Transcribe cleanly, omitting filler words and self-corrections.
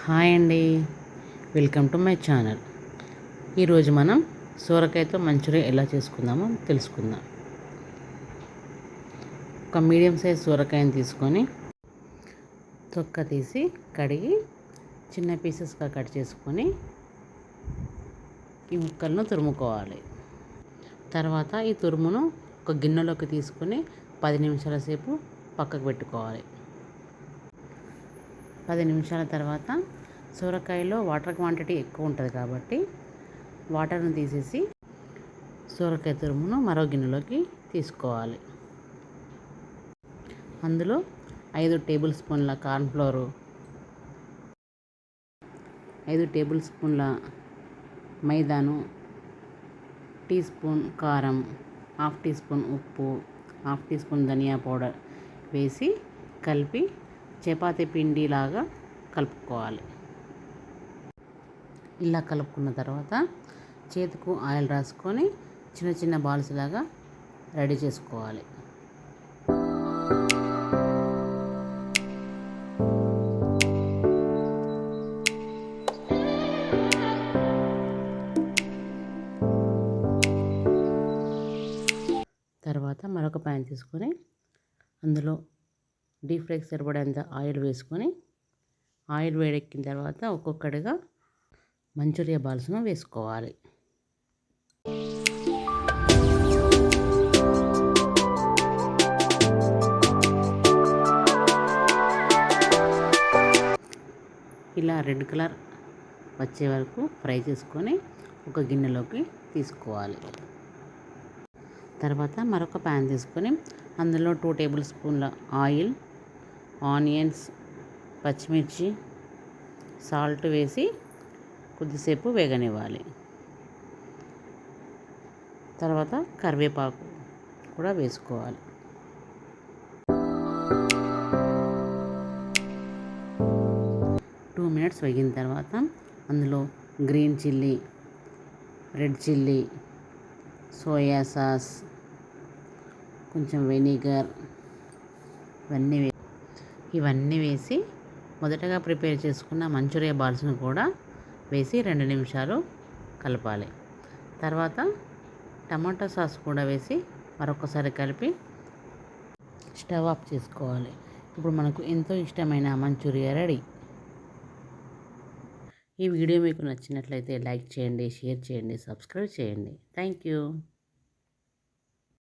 Hi అండి, welcome to my channel. ఈరోజు మనం సోరకాయతో మంచూరియా ఎలా చేసుకుందామో తెలుసుకుందాం. ఒక మీడియం సైజ్ సోరకాయని తీసుకొని తొక్క తీసి కడిగి చిన్న పీసెస్గా కట్ చేసుకొని ఈ ముక్కలను తురుముకోవాలి. తర్వాత ఈ తురుమును ఒక గిన్నెలోకి తీసుకొని 10 నిమిషాల సేపు పక్కకు పెట్టుకోవాలి. 10 నిమిషాల తర్వాత సొరకాయలో వాటర్ క్వాంటిటీ ఎక్కువ ఉంటుంది కాబట్టి వాటర్ను తీసేసి సొరకాయ తురుమును మరో గిన్నెలోకి తీసుకోవాలి. అందులో 5 టేబుల్ స్పూన్ల కార్న్ఫ్లోరు, 5 టేబుల్ స్పూన్ల మైదాను, టీ స్పూన్ కారం, హాఫ్ టీ స్పూన్ ఉప్పు, హాఫ్ టీ స్పూన్ ధనియా పౌడర్ వేసి కలిపి చపాతీ పిండిలాగా కలుపుకోవాలి. ఇలా కలుపుకున్న తర్వాత చేతికు ఆయిల్ రాసుకొని చిన్న చిన్న బాల్స్ లాగా రెడీ చేసుకోవాలి. తర్వాత మరొక ప్యాన్ తీసుకొని అందులో డీప్ ఫ్రైకి సరిపడేంత ఆయిల్ వేసుకొని ఆయిల్ వేడెక్కిన తర్వాత ఒక్కొక్కటిగా మంచూరియా బాల్స్ను వేసుకోవాలి. ఇలా రెడ్ కలర్ వచ్చే వరకు ఫ్రై చేసుకొని ఒక గిన్నెలోకి తీసుకోవాలి. తర్వాత మరొక ప్యాన్ తీసుకొని అందులో 2 టేబుల్ స్పూన్ల ఆయిల్, ఆనియన్స్, పచ్చిమిర్చి, సాల్ట్ వేసి కొద్దిసేపు వేగనివ్వాలి. తర్వాత కరివేపాకు కూడా వేసుకోవాలి. టూ మినిట్స్ వేగిన తర్వాత అందులో green chilli, red chilli, soya sauce, కొంచెం వెనిగర్ ఇవన్నీ వేసి మొదటగా ప్రిపేర్ చేసుకున్న మంచూరియా బాల్స్ను కూడా వేసి 2 నిమిషాలు కలపాలి. తర్వాత టమాటో సాస్ కూడా వేసి మరొకసారి కలిపి స్టవ్ ఆఫ్ చేసుకోవాలి. ఇప్పుడు మనకు ఎంతో ఇష్టమైన మంచూరియా రెడీ. ఈ వీడియో మీకు నచ్చినట్లయితే లైక్ చేయండి, షేర్ చేయండి, సబ్స్క్రైబ్ చేయండి. Thank you.